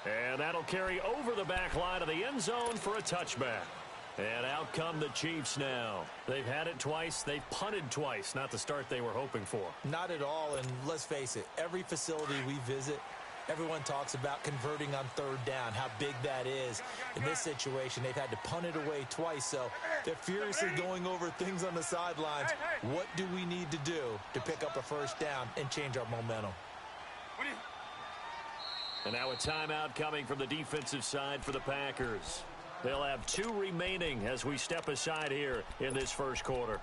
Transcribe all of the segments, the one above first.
And that'll carry over the back line of the end zone for a touchback. And out come the Chiefs now. They've had it twice. They've punted twice. Not the start they were hoping for. Not at all, and let's face it, every facility we visit, everyone talks about converting on third down, how big that is. In this situation, they've had to punt it away twice, so they're furiously going over things on the sidelines. What do we need to do to pick up a first down and change our momentum? And now a timeout coming from the defensive side for the Packers. They'll have 2 remaining as we step aside here in this first quarter.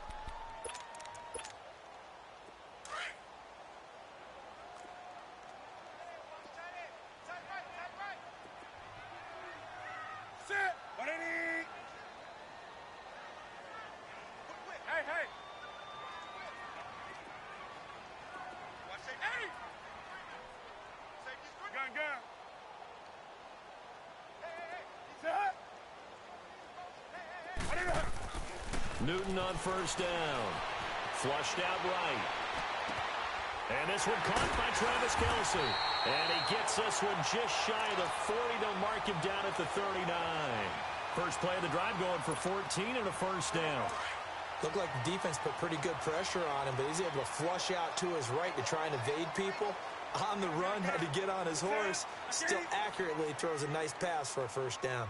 Newton on first down. Flushed out right. And this one caught by Travis Kelce. And he gets this one just shy of the 40. They'll mark him down at the 39. First play of the drive going for 14 and a first down. Looked like the defense put pretty good pressure on him, but he's able to flush out to his right to try and evade people. On the run, had to get on his horse. Still accurately throws a nice pass for a first down.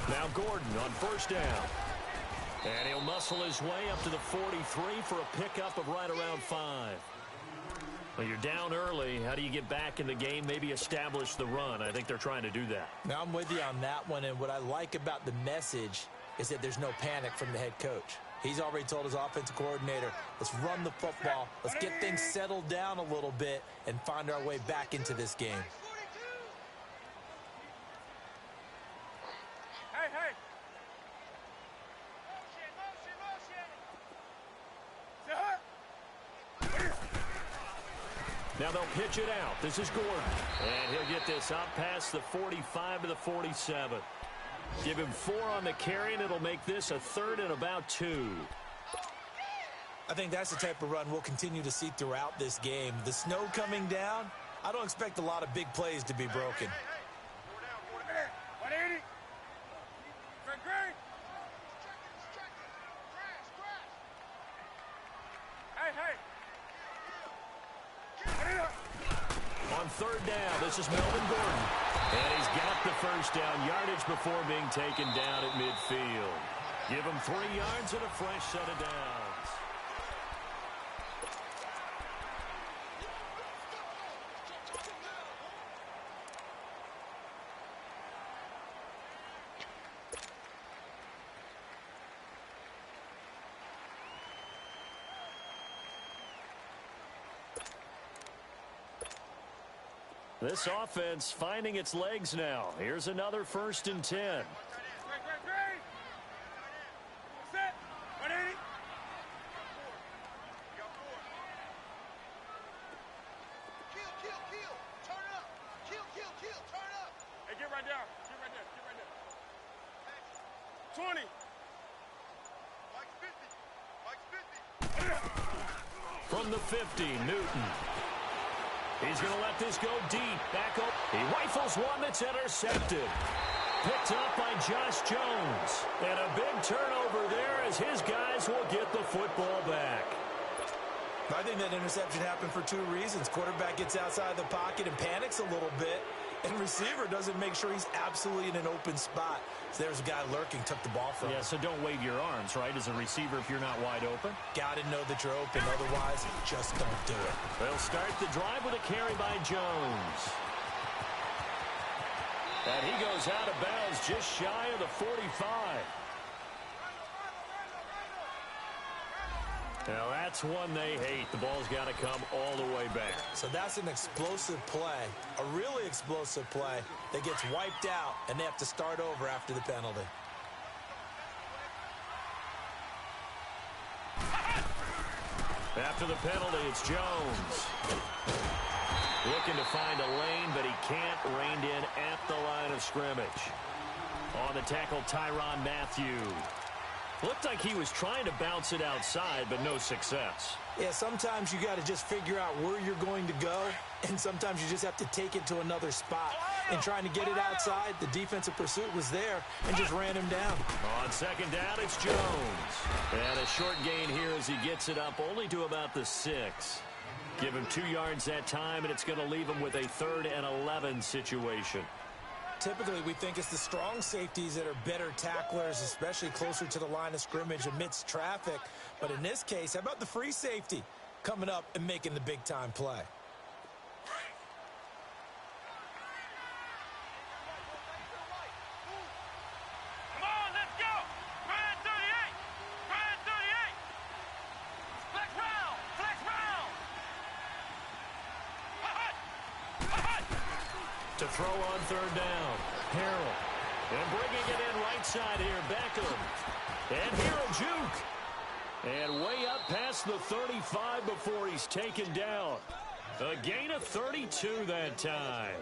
Now Gordon on first down. And he'll muscle his way up to the 43 for a pickup of right around 5. Well, you're down early. How do you get back in the game? Maybe establish the run. I think they're trying to do that. Now I'm with you on that one, and what I like about the message is that there's no panic from the head coach. He's already told his offensive coordinator, let's run the football, let's get things settled down a little bit and find our way back into this game. Now they'll pitch it out. This is Gordon. And he'll get this out past the 45 to the 47. Give him 4 on the carry, and it'll make this a 3rd and about 2. I think that's the type of run we'll continue to see throughout this game. The snow coming down, I don't expect a lot of big plays to be broken. On third down, this is Melvin Gordon. And he's got the first down yardage before being taken down at midfield. Give him 3 yards and a fresh set of downs. This offense finding its legs now. Here's another 1st and 10. From the 50, Newton. He's going to let this go deep. Back up. He rifles one that's intercepted. Picked up by Josh Jones. And a big turnover there as his guys will get the football back. I think that interception happened for 2 reasons. Quarterback gets outside the pocket and panics a little bit. And receiver doesn't make sure he's absolutely in an open spot. So there's a guy lurking, took the ball from him. Yeah, so don't wave your arms, right, as a receiver if you're not wide open. Got to know that you're open. Otherwise, just don't do it. They'll start the drive with a carry by Jones. And he goes out of bounds just shy of the 45. Now, that's one they hate. The ball's got to come all the way back. So that's an explosive play, a really explosive play that gets wiped out, and they have to start over after the penalty. After the penalty, it's Jones. Looking to find a lane, but he can't. Reined in at the line of scrimmage. On the tackle, Tyrann Mathieu. Looked like he was trying to bounce it outside, but no success. Yeah, sometimes you got to just figure out where you're going to go, and sometimes you just have to take it to another spot. And trying to get it outside, the defensive pursuit was there and just ran him down. On second down, it's Jones. And a short gain here as he gets it up only to about the 6. Give him 2 yards that time, and it's going to leave him with a 3rd and 11 situation. Typically, we think it's the strong safeties that are better tacklers, especially closer to the line of scrimmage amidst traffic. But in this case, how about the free safety coming up and making the big-time play? To throw on 3rd down. Harrell. And bringing it in right side here, Beckham. And here a juke. And way up past the 35 before he's taken down. A gain of 32 that time.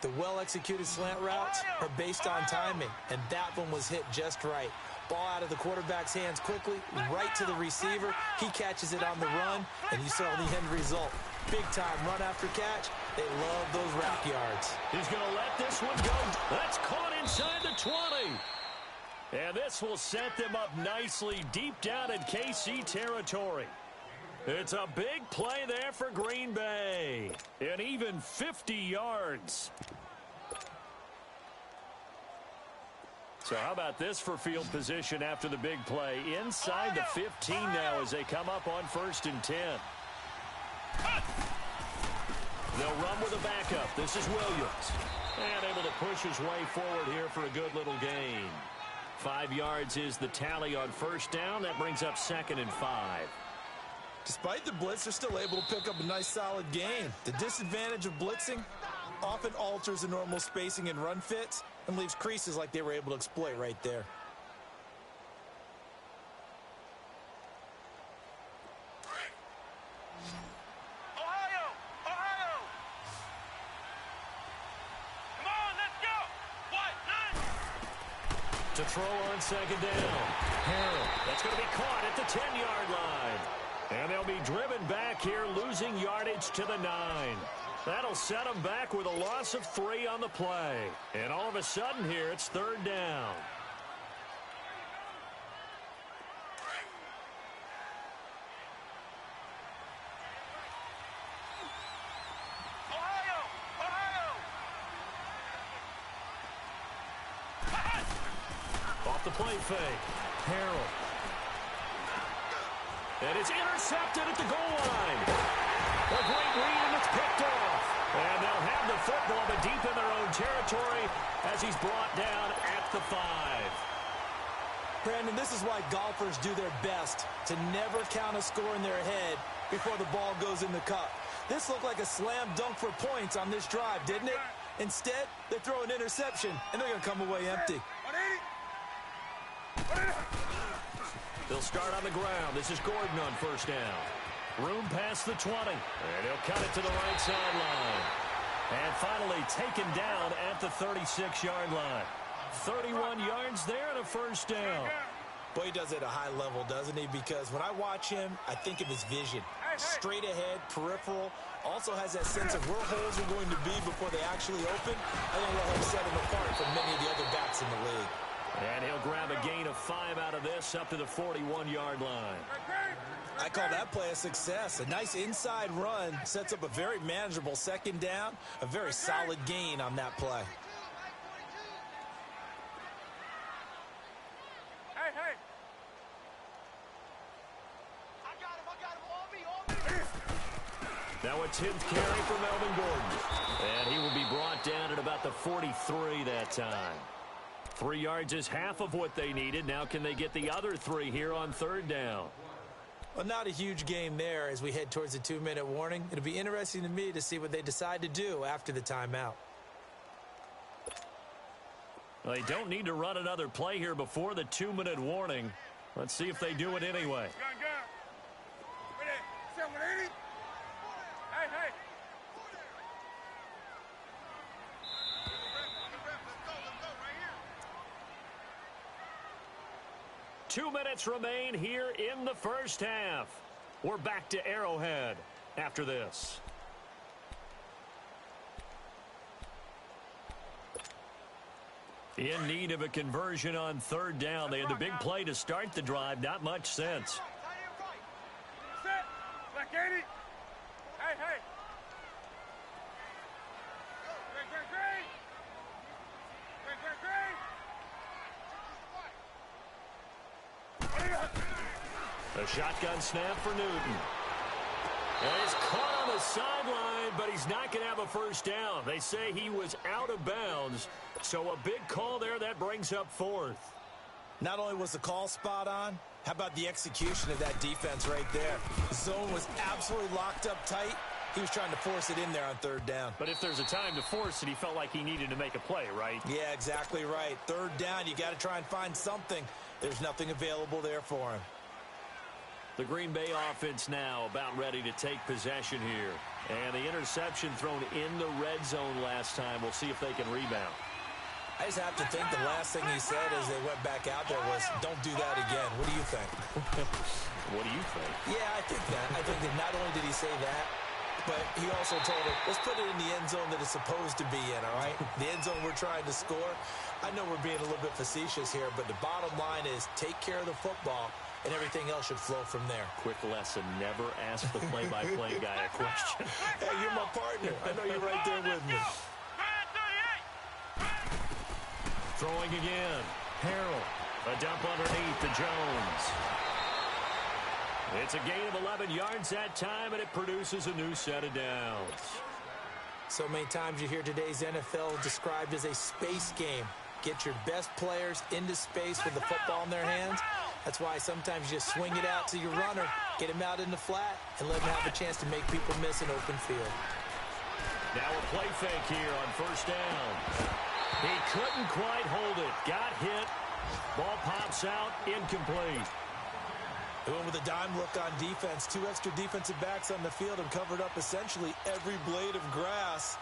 The well-executed slant routes are based on timing, and that one was hit just right. Ball out of the quarterback's hands quickly, right to the receiver. He catches it on the run, and you saw the end result. Big-time run after catch. They love those rack yards. He's going to let this one go. That's caught inside the 20. And this will set them up nicely deep down in KC territory. It's a big play there for Green Bay. And even 50 yards. So how about this for field position after the big play? Inside the 15 now as they come up on 1st and 10. They'll run with a backup. This is Williams. And able to push his way forward here for a good little gain. 5 yards is the tally on 1st down. That brings up 2nd and 5. Despite the blitz, they're still able to pick up a nice solid gain. The disadvantage of blitzing often alters the normal spacing and run fits and leaves creases like they were able to exploit right there. To throw on 2nd down. Harrell. That's going to be caught at the 10-yard line. And they'll be driven back here, losing yardage to the 9. That'll set them back with a loss of 3 on the play. And all of a sudden here, it's 3rd down. Off the play fake. Harrell. And it's intercepted at the goal line. A great read, and it's picked off. And they'll have the football, but deep in their own territory as he's brought down at the 5. Brandon, this is why golfers do their best to never count a score in their head before the ball goes in the cup. This looked like a slam dunk for points on this drive, didn't it? Instead, they throw an interception, and they're going to come away empty. They'll start on the ground. This is Gordon on 1st down. Room past the 20. And he'll cut it to the right sideline. And finally taken down at the 36-yard line. 31 yards there and a 1st down. Boy, he does it at a high level, doesn't he? Because when I watch him, I think of his vision. Straight ahead, peripheral. Also has that sense of where holes are going to be before they actually open. I think that'll help set him apart from many of the other backs in the league. And he'll grab a gain of 5 out of this up to the 41-yard line. I call that play a success. A nice inside run sets up a very manageable 2nd down. A very solid gain on that play. Hey. I got him. Now a 10th carry for Melvin Gordon. And he will be brought down at about the 43 that time. 3 yards is half of what they needed. Now can they get the other 3 here on 3rd down? Well, not a huge game there as we head towards the 2-minute warning. It'll be interesting to me to see what they decide to do after the timeout. Well, they don't need to run another play here before the 2-minute warning. Let's see if they do it anyway. Hey. 2 minutes remain here in the first half. We're back to Arrowhead after this. In need of a conversion on third down. They had the big play to start the drive. Not much sense. A shotgun snap for Newton. And he's caught on the sideline, but he's not going to have a first down. They say he was out of bounds. So a big call there. That brings up fourth. Not only was the call spot on, how about the execution of that defense right there? The zone was absolutely locked up tight. He was trying to force it in there on third down. But if there's a time to force it, he felt like he needed to make a play, right? Yeah, exactly right. Third down, you got to try and find something. There's nothing available there for him. The Green Bay offense now about ready to take possession here. And the interception thrown in the red zone last time. We'll see if they can rebound. I just have to think the last thing he said as they went back out there was, don't do that again. What do you think? What do you think? Yeah, I think that. I think that not only did he say that, but he also told him, let's put it in the end zone that it's supposed to be in, all right? The end zone we're trying to score. I know we're being a little bit facetious here, but the bottom line is take care of the football, and everything else should flow from there. Quick lesson, never ask the play-by-play guy a question. Hey, you're my partner. I know you're right there with me. Throwing again. Harrell. A dump underneath to Jones. It's a gain of 11 yards that time, and it produces a new set of downs. So many times you hear today's NFL described as a space game. Get your best players into space with the football in their hands. That's why sometimes you just swing it out to your runner, get him out in the flat, and let him have a chance to make people miss an open field. Now a play fake here on first down. He couldn't quite hold it. Got hit. Ball pops out. Incomplete. They went with a dime look on defense. 2 extra defensive backs on the field and covered up essentially every blade of grass.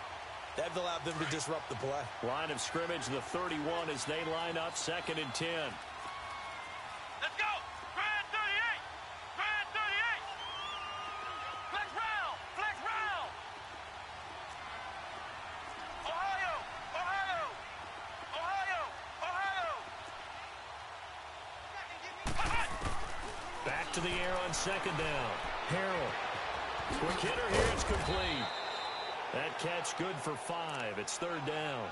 That allowed them to disrupt the play. Line of scrimmage, the 31 as they line up 2nd and 10. Let's go! Fred 38! Fred 38! Flex round! Flex round! Ohio! Ohio! Ohio! Ohio! Back to the air on 2nd down. Harrell. Quick hitter here. It's complete. That catch good for 5. It's 3rd down.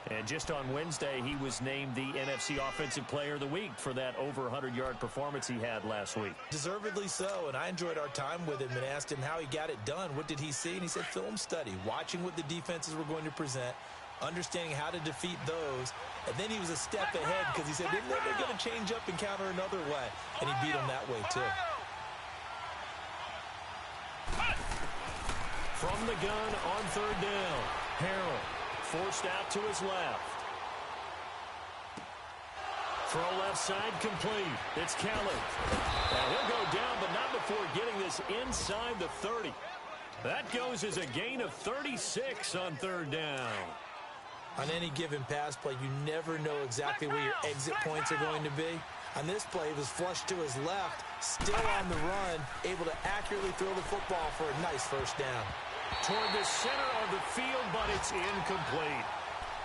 And just on Wednesday, he was named the NFC Offensive Player of the Week for that over 100-yard performance he had last week. Deservedly so, and I enjoyed our time with him and asked him how he got it done. What did he see? And he said film study, watching what the defenses were going to present, understanding how to defeat those. And then he was a step ahead because he said, then they're going to change up and counter another way. And he beat them that way, too. From the gun on 3rd down. Harrell forced out to his left. Throw left side complete. It's Kelly. And he'll go down, but not before getting this inside the 30. That goes as a gain of 36 on 3rd down. On any given pass play, you never know exactly where your exit points are going to be. On this play, he was flushed to his left, still on the run, able to accurately throw the football for a nice first down. Toward the center of the field, but it's incomplete.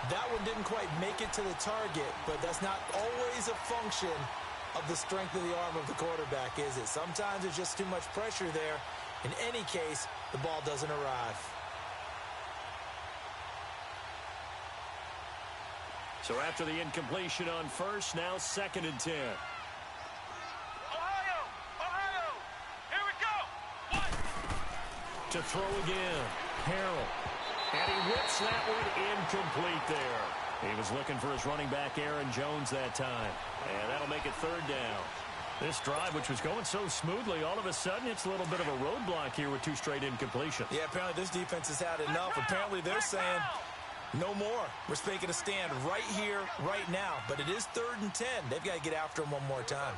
That one didn't quite make it to the target, but that's not always a function of the strength of the arm of the quarterback, is it? Sometimes there's just too much pressure there. In any case, the ball doesn't arrive. So after the incompletion on first, now 2nd and 10. Ohio! Ohio! Here we go! One! To throw again. Harrell. And he whips that one incomplete there. He was looking for his running back, Aaron Jones, that time. And that'll make it 3rd down. This drive, which was going so smoothly, all of a sudden it's a little bit of a roadblock here with 2 straight incompletions. Yeah, apparently this defense has had enough. Apparently they're saying, no more. We're making a stand right here, right now. But it is 3rd and 10. They've got to get after him one more time.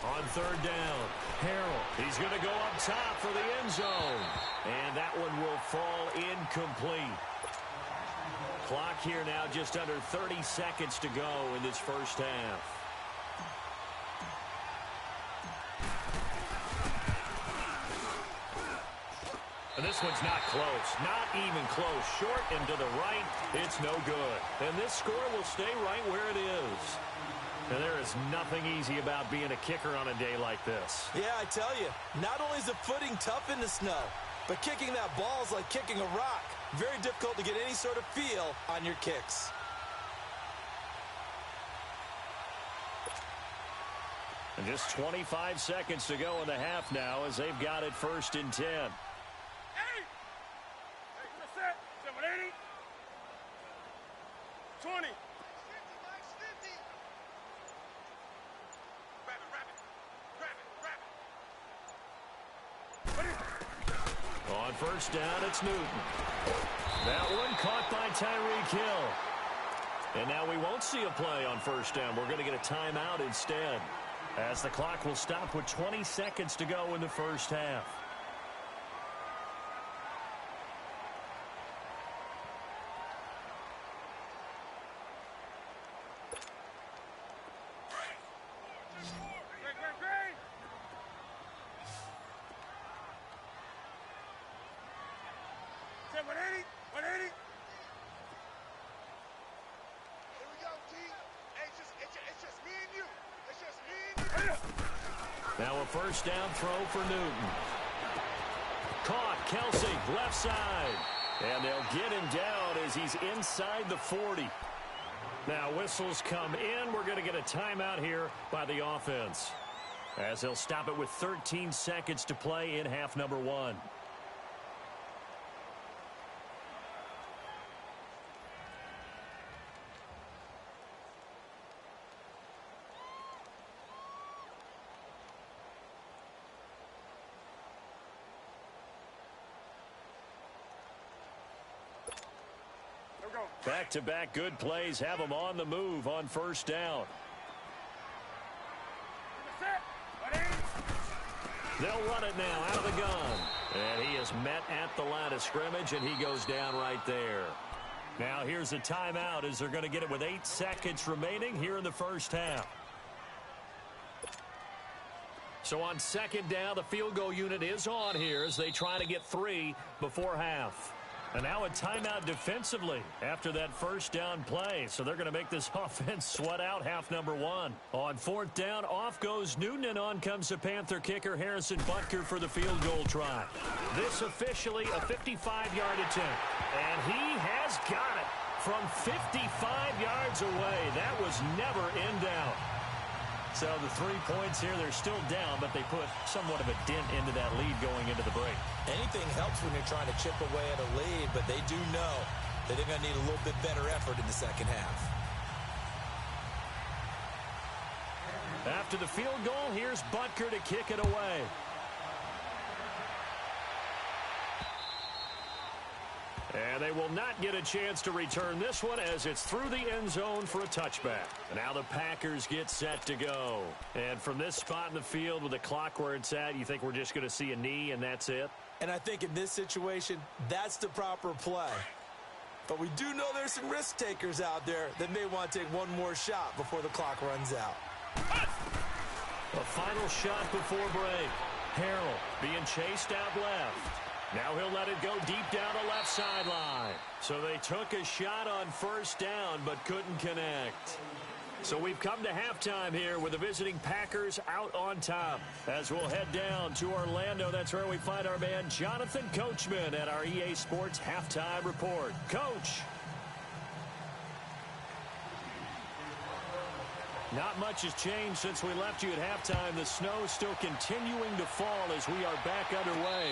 On 3rd down, Harrell. He's going to go up top for the end zone. And that one will fall incomplete. Clock here now just under 30 seconds to go in this first half. And this one's not close. Not even close. Short and to the right. It's no good. And this score will stay right where it is. And there is nothing easy about being a kicker on a day like this. Yeah, I tell you, not only is the footing tough in the snow, but kicking that ball is like kicking a rock. Very difficult to get any sort of feel on your kicks. And just 25 seconds to go in the half now as they've got it 1st and 10. Hey, set. 780. 20. On 1st down, it's Newton. That one caught by Tyreek Hill. And now we won't see a play on 1st down. We're going to get a timeout instead, as the clock will stop with 20 seconds to go in the first half. Now a 1st down throw for Newton. Caught. Kelsey, left side. And they'll get him down as he's inside the 40. Now whistles come in. We're going to get a timeout here by the offense, as they'll stop it with 13 seconds to play in half number 1. Back-to-back good plays have them on the move on 1st down. They'll run it now out of the gun. And he is met at the line of scrimmage, and he goes down right there. Now here's a timeout as they're going to get it with 8 seconds remaining here in the first half. So on 2nd down, the field goal unit is on here as they try to get 3 before half. And now a timeout defensively after that 1st down play. So they're going to make this offense sweat out half number 1. On 4th down, off goes Newton, and on comes the Panther kicker Harrison Butker for the field goal try. This officially a 55-yard attempt. And he has got it from 55 yards away. That was never in doubt. So the 3 points here, they're still down, but they put somewhat of a dent into that lead going into the break. Anything helps when you're trying to chip away at a lead, but they do know that they're going to need a little bit better effort in the second half. After the field goal, here's Butker to kick it away. And they will not get a chance to return this one as it's through the end zone for a touchback. And now the Packers get set to go. And from this spot in the field with the clock where it's at, you think we're just going to see a knee and that's it? And I think in this situation, that's the proper play. But we do know there's some risk takers out there that may want to take one more shot before the clock runs out. A final shot before break. Harrell being chased out left. Now he'll let it go deep down the left sideline. So they took a shot on 1st down but couldn't connect. So we've come to halftime here with the visiting Packers out on top. As we'll head down to Orlando, that's where we find our man Jonathan Coachman at our EA Sports Halftime Report. Coach. Not much has changed since we left you at halftime. The snow is still continuing to fall as we are back underway.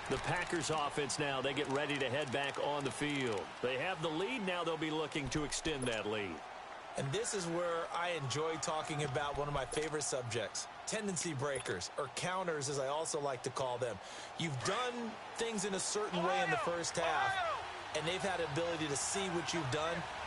The Packers offense now, they get ready to head back on the field. They have the lead now. They'll be looking to extend that lead. And this is where I enjoy talking about one of my favorite subjects, tendency breakers, or counters as I also like to call them. You've done things in a certain way in the first half, and they've had the ability to see what you've done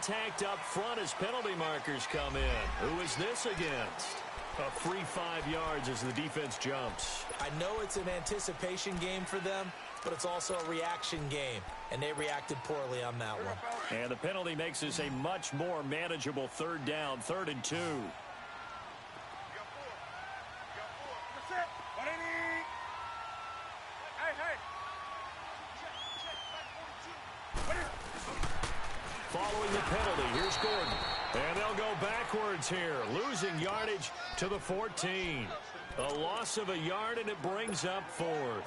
contact up front as penalty markers come in. Who is this against? A free 5 yards as the defense jumps. I know it's an anticipation game for them, but it's also a reaction game, and they reacted poorly on that one. And the penalty makes this a much more manageable third down, 3rd and 2. Following the penalty, here's Gordon. And they'll go backwards here, losing yardage to the 14. A loss of a yard, and it brings up 4th.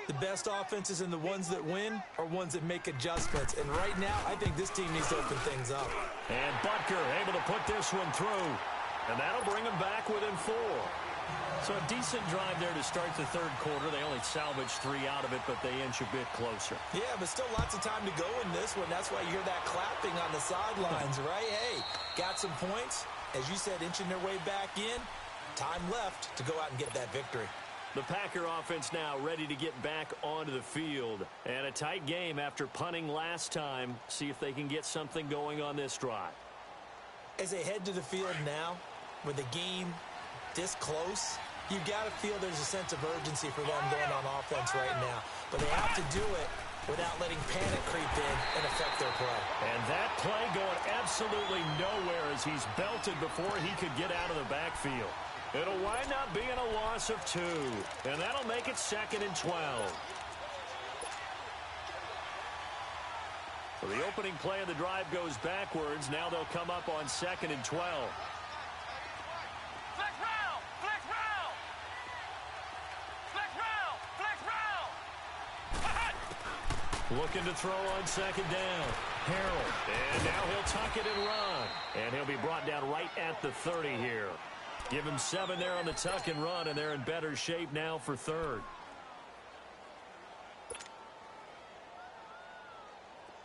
The best offenses and the ones that win are ones that make adjustments. And right now, I think this team needs to open things up. And Butker able to put this one through. And that'll bring them back within 4. So a decent drive there to start the 3rd quarter. They only salvaged 3 out of it, but they inch a bit closer. Yeah, but still lots of time to go in this one. That's why you hear that clapping on the sidelines, right? Hey, got some points. As you said, inching their way back in. Time left to go out and get that victory. The Packer offense now ready to get back onto the field. And a tight game after punting last time. See if they can get something going on this drive. As they head to the field now, with the game this close, you've got to feel there's a sense of urgency for them going on offense right now. But they have to do it without letting panic creep in and affect their play. And that play going absolutely nowhere as he's belted before he could get out of the backfield. It'll wind up being a loss of 2. And that'll make it 2nd and 12. So the opening play of the drive goes backwards. Now they'll come up on 2nd and 12. Looking to throw on 2nd down. Harold. And now he'll tuck it and run. And he'll be brought down right at the 30 here. Give him 7 there on the tuck and run, and they're in better shape now for 3rd.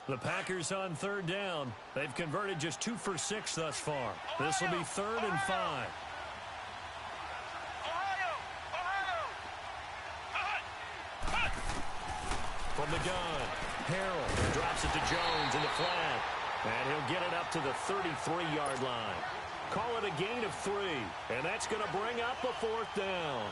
The Packers on 3rd down. They've converted just 2 for 6 thus far. This will be 3rd and 5. From the gun, Harold drops it to Jones in the flat. And he'll get it up to the 33-yard line. Call it a gain of 3. And that's going to bring up a 4th down.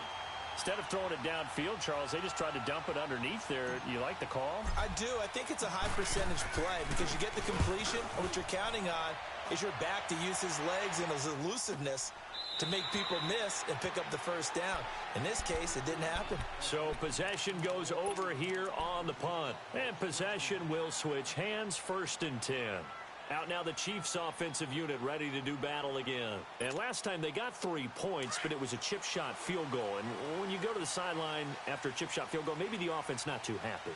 Instead of throwing it downfield, Charles, they just tried to dump it underneath there. You like the call? I do. I think it's a high percentage play because you get the completion, and what you're counting on is your back to use his legs and his elusiveness to make people miss and pick up the 1st down. In this case, it didn't happen. So possession goes over here on the punt. And possession will switch hands, 1st and 10. Out now the Chiefs offensive unit ready to do battle again. And last time they got 3 points, but it was a chip shot field goal. And when you go to the sideline after a chip shot field goal, maybe the offense not too happy.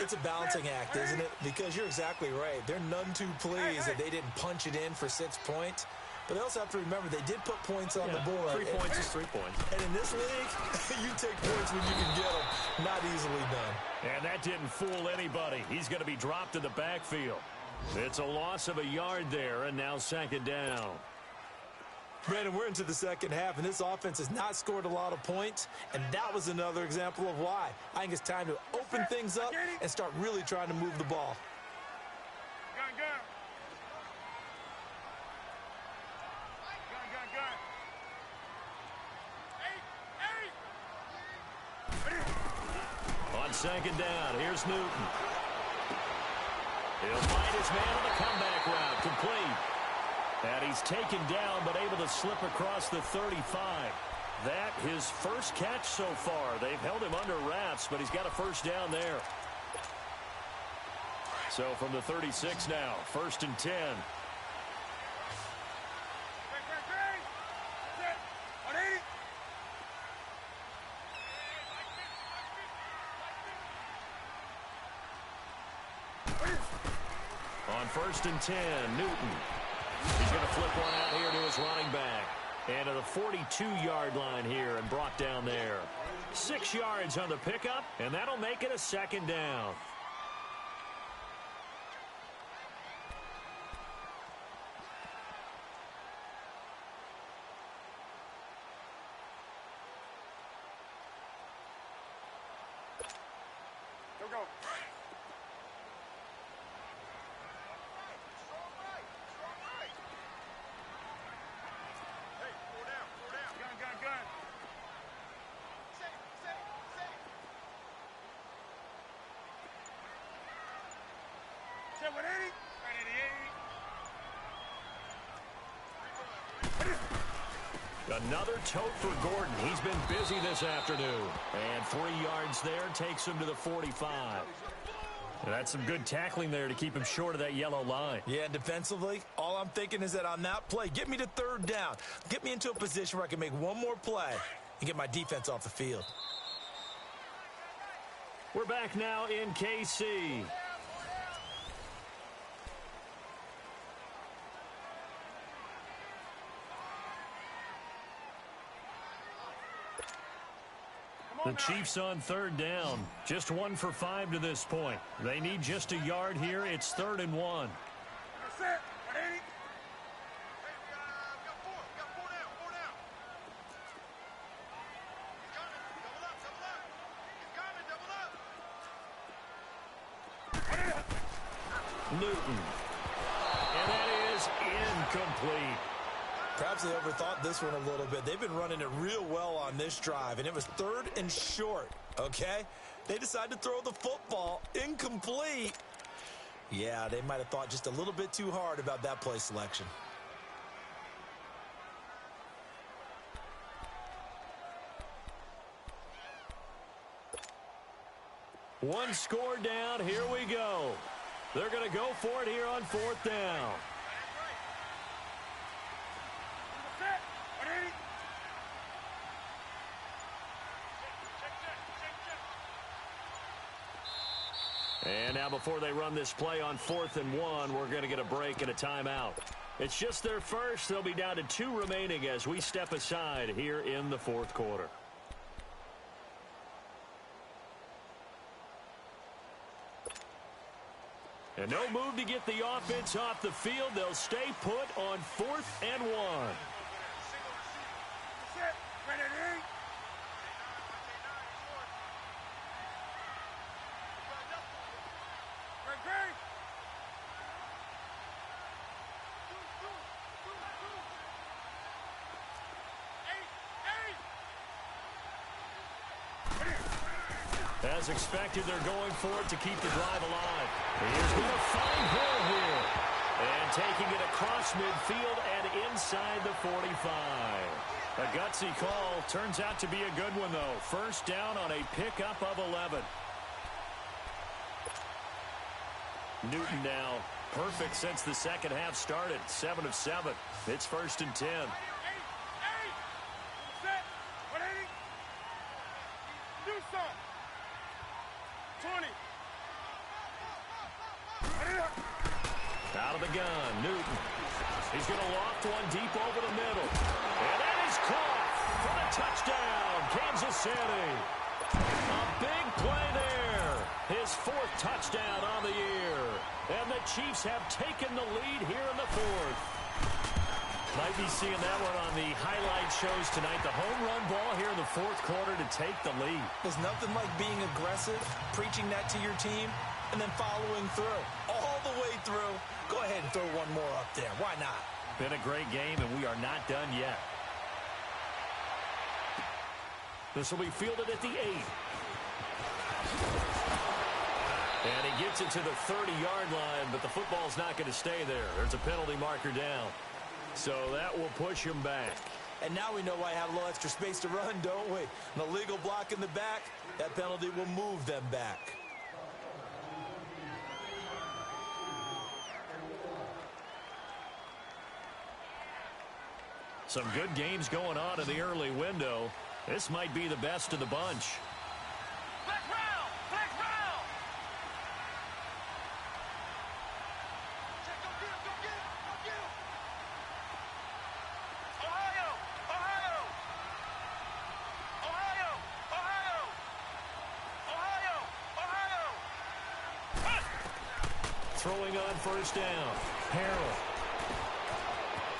It's a balancing act, isn't it? Because you're exactly right. They're none too pleased that they didn't punch it in for 6 points. But they also have to remember they did put points on the board. 3 points is 3 points. And in this league, you take points when you can get them. Not easily done. And that didn't fool anybody. He's going to be dropped in the backfield. It's a loss of a yard there, and now 2nd down. Brandon, we're into the 2nd half, and this offense has not scored a lot of points, and that was another example of why. I think it's time to open things up and start really trying to move the ball. On 2nd down, here's Newton. He'll find his man on the comeback route, complete. And he's taken down, but able to slip across the 35. That his first catch so far. They've held him under wraps, but he's got a 1st down there. So from the 36 now, 1st and 10. On 1st and 10, Newton. He's going to flip one out here to his running back. And to the 42-yard line here and brought down there. 6 yards on the pickup, and that'll make it a 2nd down. Another tote for Gordon. He's been busy this afternoon. And 3 yards there takes him to the 45. And that's some good tackling there to keep him short of that yellow line. Yeah, and defensively, all I'm thinking is that on that play, get me to third down. Get me into a position where I can make one more play and get my defense off the field. We're back now in KC. The Chiefs on third down. Just 1 for 5 to this point. They need just a yard here. It's 3rd and 1. That's it. 180. Hey, we got 4. We got 4 down. 4 down. He's coming. Double up. Double up. He's coming. Double up. Newton. And that is incomplete. Perhaps they overthought this one a little bit. They've been running it real well on this drive, and it was 3rd and short, okay? They decided to throw the football incomplete. Yeah, they might have thought just a little bit too hard about that play selection. One score down. Here we go. They're going to go for it here on 4th down. And now before they run this play on 4th and 1, we're going to get a break and a timeout. It's just their first. They'll be down to 2 remaining as we step aside here in the 4th quarter. And no move to get the offense off the field. They'll stay put on 4th and 1. As expected, they're going for it to keep the drive alive. Here's going to find Hill here. And taking it across midfield and inside the 45. A gutsy call. Turns out to be a good one, though. First down on a pickup of 11. Newton now perfect since the second half started. 7 of 7. It's 1st and 10. Out of the gun, Newton. He's going to loft one deep over the middle. And that is caught for the touchdown, Kansas City. A big play there. His 4th touchdown on the year. And the Chiefs have taken the lead here in the 4th. Might be seeing that one on the highlight shows tonight. The home run ball here in the 4th quarter to take the lead. There's nothing like being aggressive, preaching that to your team, and then following through. All the way through. Go ahead and throw one more up there. Why not? Been a great game, and we are not done yet. This will be fielded at the 8. And he gets it to the 30-yard line, but the football's not going to stay there. There's a penalty marker down. So that will push him back. And now we know why I have a little extra space to run, don't we? An illegal block in the back, that penalty will move them back. Some good games going on in the early window. This might be the best of the bunch. Black round! Black round! Go get him! Go get him! Go get him! Ohio! Ohio! Ohio! Ohio! Ohio! Ohio! Throwing on 1st down. Harrell.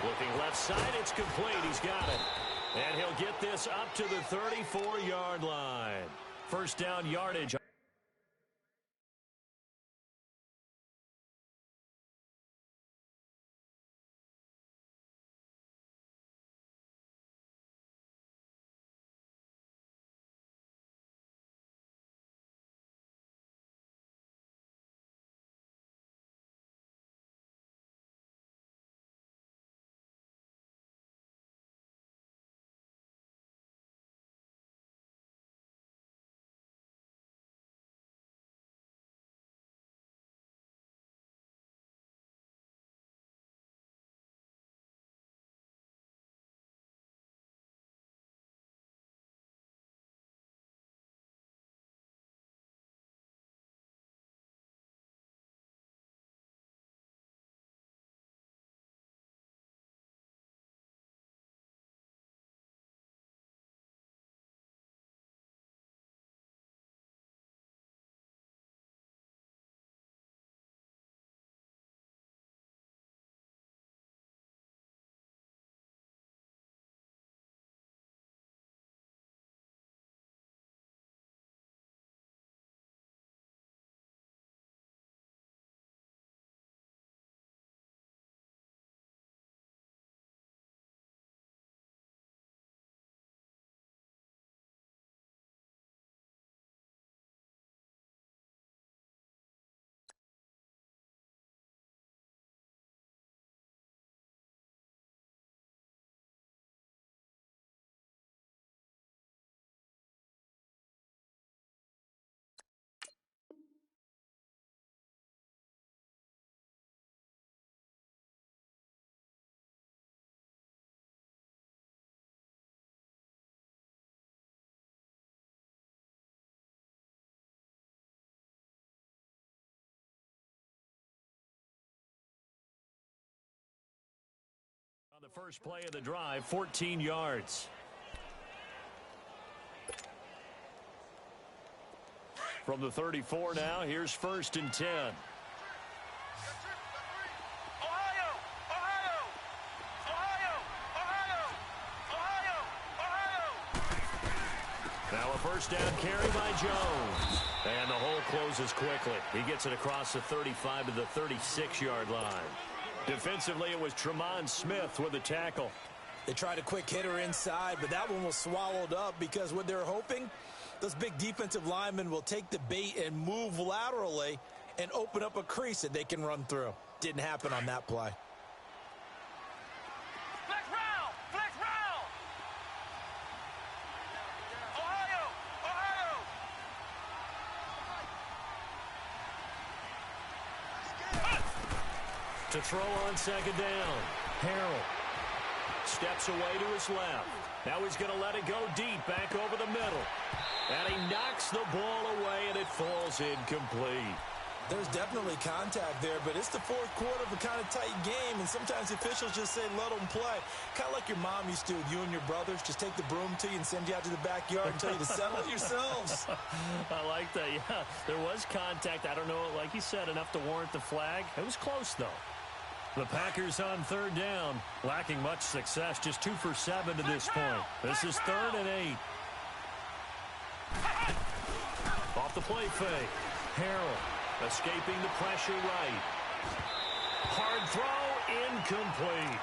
Looking left side, it's complete. He's got it. And he'll get this up to the 34-yard line. 1st down yardage. First play of the drive, 14 yards. From the 34 now, here's 1st and 10. Now a first down carry by Jones. And the hole closes quickly. He gets it across the 35 to the 36-yard line. Defensively, it was Tremont Smith with a tackle. They tried a quick hitter inside, but that one was swallowed up because what they're hoping, those big defensive linemen will take the bait and move laterally and open up a crease that they can run through. Didn't happen on that play. Flex round! Flex round! Ohio! Ohio! To throw on 2nd down, Harrell steps away to his left. Now he's going to let it go deep, back over the middle. And he knocks the ball away, and it falls incomplete. There's definitely contact there, but it's the 4th quarter of a kind of tight game, and sometimes officials just say, let them play. Kind of like your mom used to with you and your brothers. Just take the broom to you and send you out to the backyard and tell you to settle it yourselves. I like that, yeah. There was contact. I don't know, like you said, enough to warrant the flag. It was close, though. The Packers on 3rd down, lacking much success, just 2 for 7 to this point. This is 3rd and 8. Off the play fake. Harrell escaping the pressure right. Hard throw, incomplete.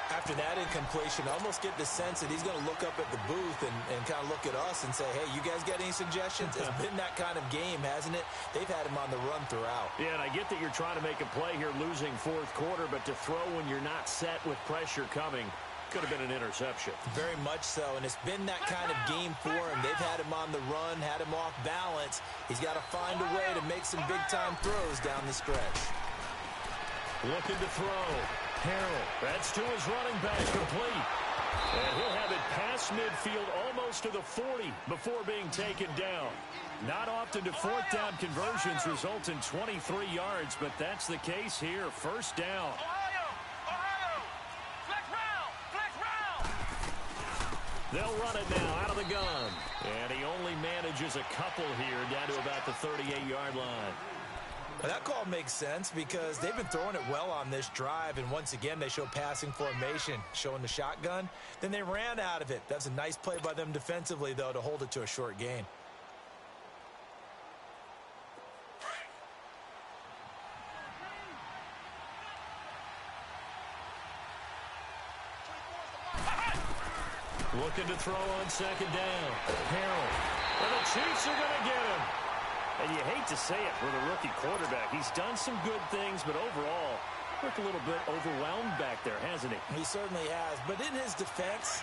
After that incompletion, I almost get the sense that he's going to look up at the booth and kind of look at us and say, hey, you guys got any suggestions? It's been that kind of game, hasn't it? They've had him on the run throughout. Yeah, and I get that you're trying to make a play here losing 4th quarter, but to throw when you're not set with pressure coming could have been an interception. Very much so, and it's been that kind of game for him. They've had him on the run, had him off balance. He's got to find a way to make some big-time throws down the stretch. Looking to throw. Harrell, that's to his running back, complete. And he'll have it past midfield almost to the 40 before being taken down. Not often do 4th down conversions result in 23 yards, but that's the case here. 1st down. Ohio! Flex round! Flex round! They'll run it now out of the gun. And he only manages a couple here down to about the 38-yard line. Well, that call makes sense because they've been throwing it well on this drive, and once again they show passing formation, showing the shotgun. Then they ran out of it. That's a nice play by them defensively, though, to hold it to a short gain. Looking to throw on 2nd down. Harrell. And the Chiefs are going to get him. And you hate to say it with a rookie quarterback. He's done some good things, but overall, looked a little bit overwhelmed back there, hasn't he? He certainly has. But in his defense,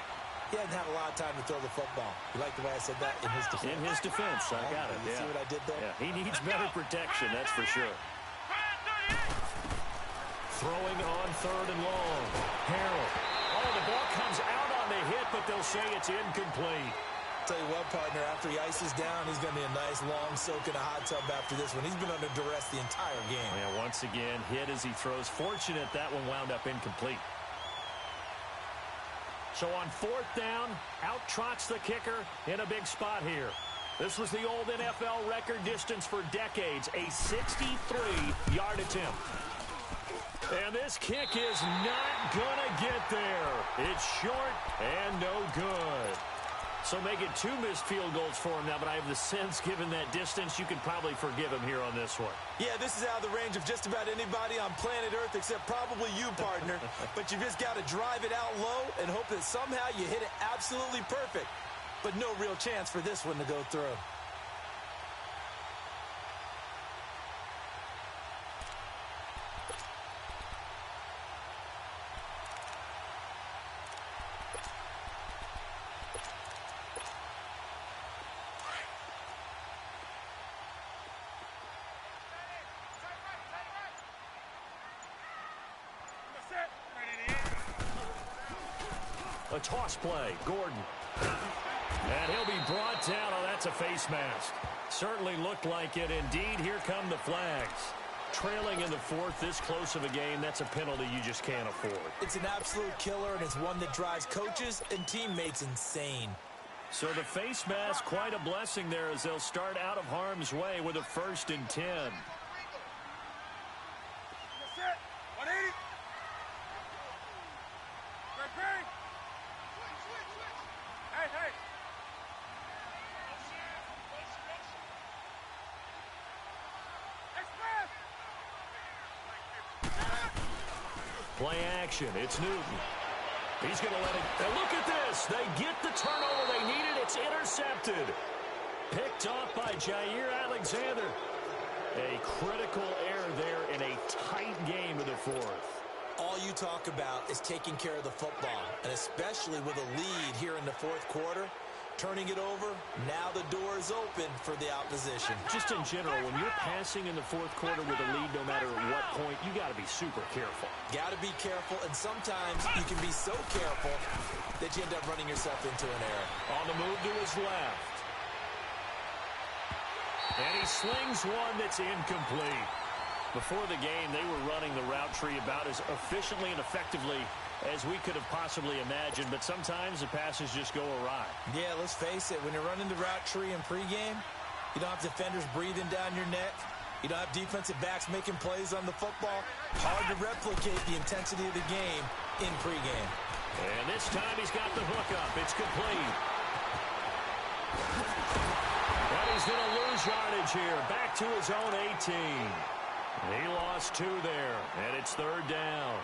he hasn't had a lot of time to throw the football. You like the way I said that? In his defense. In his defense, I got it. You see what I did there? Yeah, he needs better protection, that's for sure. Throwing on 3rd and long. Harrell. Oh, the ball comes out on the hit, but they'll say it's incomplete. Tell you what, partner, after he ices down, he's going to be a nice long soak in a hot tub after this one. He's been under duress the entire game. Yeah, once again, hit as he throws. Fortunate that one wound up incomplete. So on 4th down, out trots the kicker in a big spot here. This was the old NFL record distance for decades, a 63-yard attempt. And this kick is not going to get there. It's short and no good. So making 2 missed field goals for him now, but I have the sense, given that distance, you could probably forgive him here on this one. Yeah, this is out of the range of just about anybody on planet Earth except probably you, partner. But you just got to drive it out low and hope that somehow you hit it absolutely perfect. But no real chance for this one to go through. A toss play, Gordon. And he'll be brought down. Oh, that's a face mask. Certainly looked like it. Indeed, here come the flags. Trailing in the fourth, this close of a game, that's a penalty you just can't afford. It's an absolute killer, and it's one that drives coaches and teammates insane. So the face mask, quite a blessing there as they'll start out of harm's way with a 1st and 10. Set. 180. Bang. Switch. Hey. Play action. It's Newton. He's going to let it. And look at this. They get the turnover they needed. It's intercepted. Picked off by Jair Alexander. A critical error there in a tight game of the fourth. All you talk about is taking care of the football, and especially with a lead here in the fourth quarter. Turning it over, now the door is open for the opposition. Just in general, when you're passing in the fourth quarter with a lead, no matter at what point, you got to be super careful. Got to be careful, and sometimes you can be so careful that you end up running yourself into an error. On the move to his left. And he slings one that's incomplete. Before the game, they were running the route tree about as efficiently and effectively as we could have possibly imagined, but sometimes the passes just go awry. Yeah, let's face it, when you're running the route tree in pregame, you don't have defenders breathing down your neck. You don't have defensive backs making plays on the football. Hard to replicate the intensity of the game in pregame. And this time he's got the hook up. It's complete. But he's going to lose yardage here. Back to his own 18. He lost 2 there, and it's 3rd down.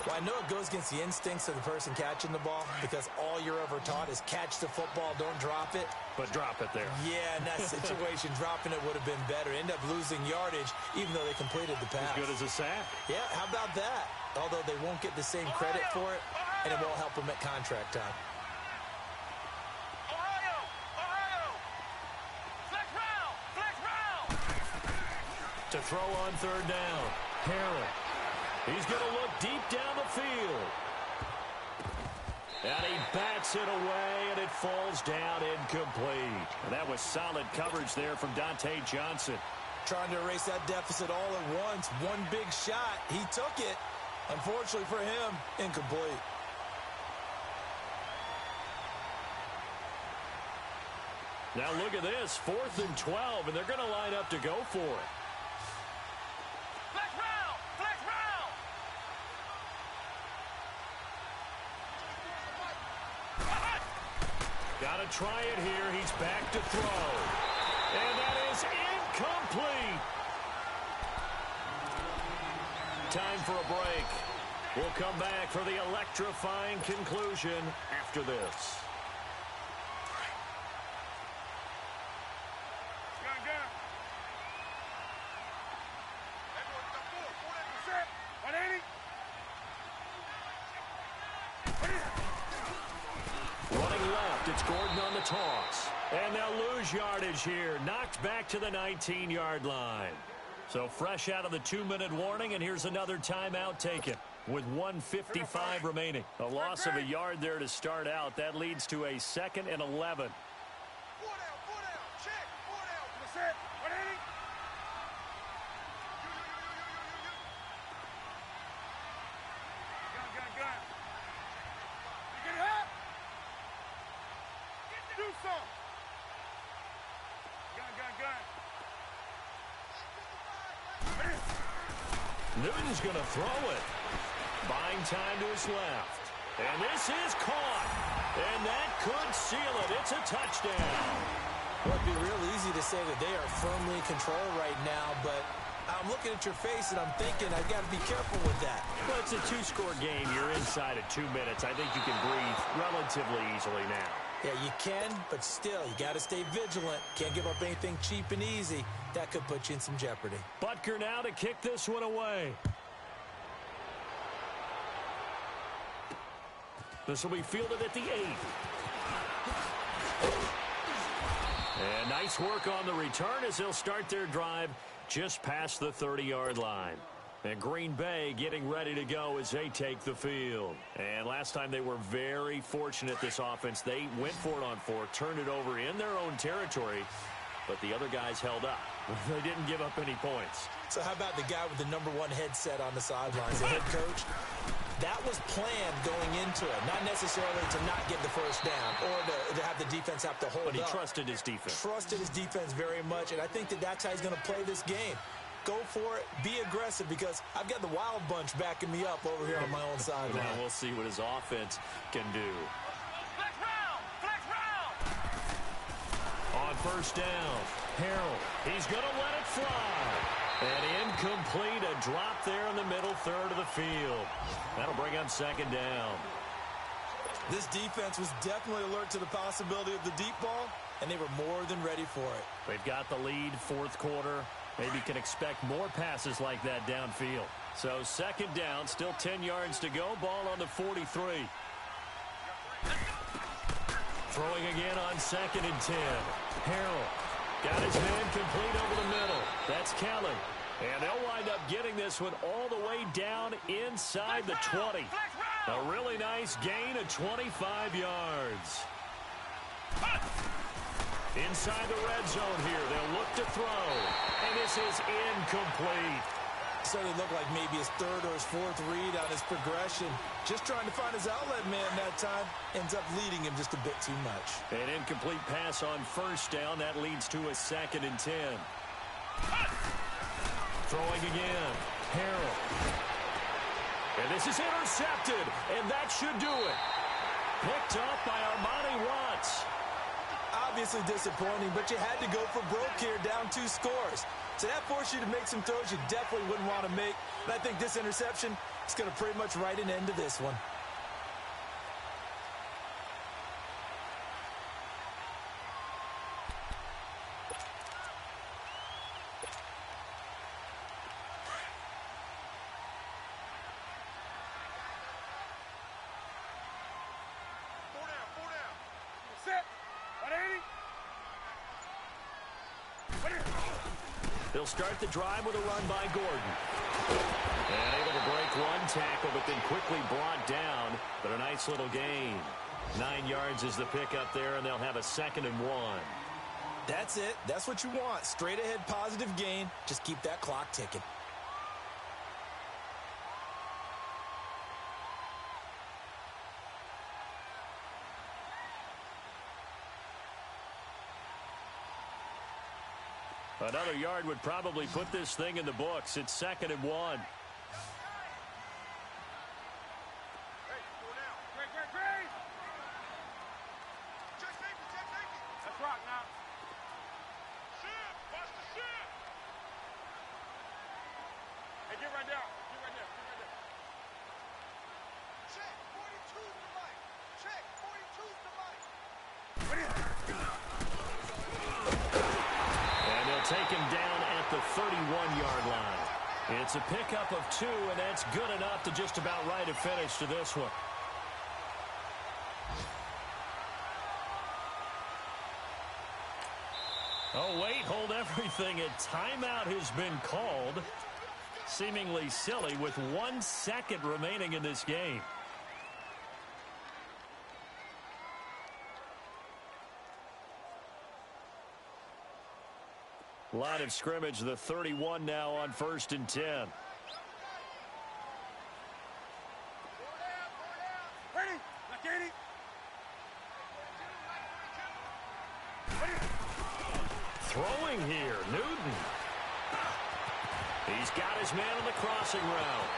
Well, I know it goes against the instincts of the person catching the ball because all you're ever taught is catch the football, don't drop it. But drop it there. Yeah, in that situation, dropping it would have been better. End up losing yardage, even though they completed the pass. As good as a sack. Yeah, how about that? Although they won't get the same credit for it, and it won't help them at contract time. Ohio. Flex round. To throw on 3rd down. Harrell. He's going to look deep down the field. And he bats it away, and it falls down incomplete. And that was solid coverage there from Dante Johnson. Trying to erase that deficit all at once. One big shot. He took it. Unfortunately for him, incomplete. Now look at this. 4th and 12, and they're going to line up to go for it. Got to try it here. He's back to throw. And that is incomplete. Time for a break. We'll come back for the electrifying conclusion after this. It's Gordon on the toss. And they'll lose yardage here. Knocked back to the 19-yard line. So fresh out of the 2-minute warning, and here's another timeout taken with 1:55 remaining. A loss of a yard there to start out. That leads to a 2nd and 11. 4 down. Check. 4 down. Set. 180. Gun. You get it up. Do some. Gun. Newton's going to throw it. Buying time to his left. And this is caught. And that could seal it. It's a touchdown. Well, it'd be real easy to say that they are firmly in control right now, but I'm looking at your face and I'm thinking I've got to be careful with that. Well, it's a 2-score game. You're inside at 2 minutes. I think you can breathe relatively easily now. Yeah, you can, but still, you got to stay vigilant. Can't give up anything cheap and easy. That could put you in some jeopardy. Butker now to kick this one away. This will be fielded at the 8. And nice work on the return as they'll start their drive just past the 30-yard line. And Green Bay getting ready to go as they take the field. And last time they were very fortunate, this offense. They went for it on 4, turned it over in their own territory, but the other guys held up. They didn't give up any points. So how about the guy with the #1 headset on the sidelines, the head coach? That was planned going into it, not necessarily to not get the first down or to have the defense have to hold up. But he trusted his defense. Trusted his defense very much, and I think that's how he's going to play this game. Go for it, be aggressive, because I've got the wild bunch backing me up over here on my own sideline. Now we'll see what his offense can do. Flex round! Flex round! On first down, Harrell, he's going to let it fly. And incomplete, a drop there in the middle third of the field. That'll bring up second down. This defense was definitely alert to the possibility of the deep ball, and they were more than ready for it. They've got the lead, fourth quarter. Maybe can expect more passes like that downfield. So second down, still 10 yards to go. Ball on the 43. Throwing again on 2nd and 10. Harrell got his man complete over the middle. That's Kelly. And they'll wind up getting this one all the way down inside the 20. A really nice gain of 25 yards. Inside the red zone here, they'll look to throw. And this is incomplete. Certainly looked like maybe his third or his fourth read on his progression. Just trying to find his outlet man that time. Ends up leading him just a bit too much. An incomplete pass on first down. That leads to a 2nd and 10. Throwing again. Harrell. And this is intercepted. And that should do it. Picked up by Armani Watts. Obviously disappointing, but you had to go for broke here, down 2 scores. So that forced you to make some throws you definitely wouldn't want to make. And I think this interception is going to pretty much write an end to this one. Four down. Set. 180. They'll start the drive with a run by Gordon. And able to break one tackle, but then quickly brought down. But a nice little gain. 9 yards is the pickup there, and they'll have a 2nd and 1. That's it. That's what you want. Straight ahead positive gain. Just keep that clock ticking. Another yard would probably put this thing in the books. It's 2nd and 1. Hey, 4 down. Great. Check safety. Let's rock now. Shift. Watch the shift. Hey, get right down. Check. 42's the mic. Check. 42's the mic. Take him down at the 31-yard line. It's a pickup of 2, and that's good enough to just about write a finish to this one. Oh, wait, hold everything. A timeout has been called. Seemingly silly with 1 second remaining in this game. Line of scrimmage, the 31 now on 1st and 10. Ready? Look at it. Throwing here, Newton. He's got his man on the crossing route.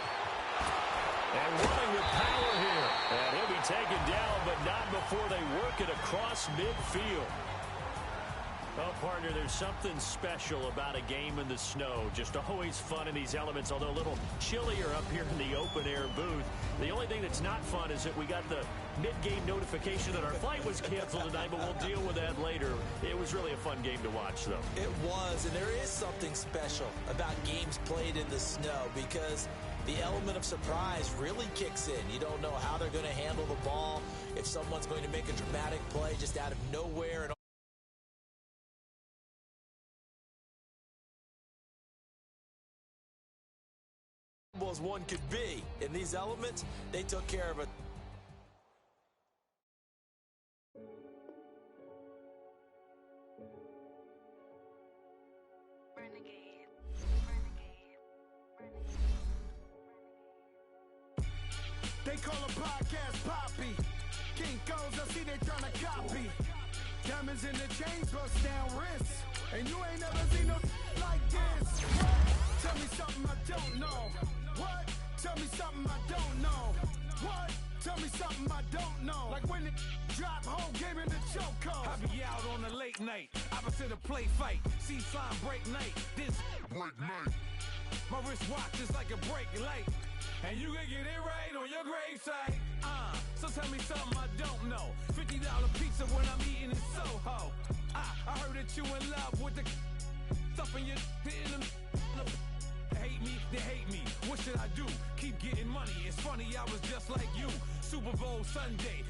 And running with power here. And he'll be taken down, but not before they work it across midfield. Well, partner, there's something special about a game in the snow. Just always fun in these elements, although a little chillier up here in the open-air booth. The only thing that's not fun is that we got the mid-game notification that our flight was canceled tonight, but we'll deal with that later. It was really a fun game to watch, though. It was, and there is something special about games played in the snow because the element of surprise really kicks in. You don't know how they're going to handle the ball, if someone's going to make a dramatic play just out of nowhere. And as one could be. In these elements, they took care of it. call a podcast Poppy. Kinkos, I see they tryna copy. Diamonds in the chains, bust down wrists. And you ain't never seen no like this. What? Tell me something I don't know. What? Tell me something I don't know. What? Tell me something I don't know. Like when it drop, whole game in the chokehold. I be out on a late night, opposite a play fight. See sign break night, this break night. My wristwatch is like a break light. And you can get it right on your gravesite. So tell me something I don't know. $50 pizza when I'm eating in Soho. I heard that you in love with the stuff in your hitting them. Hate me, they hate me. What should I do? Keep getting money. It's funny, I was just like you. Super Bowl Sunday.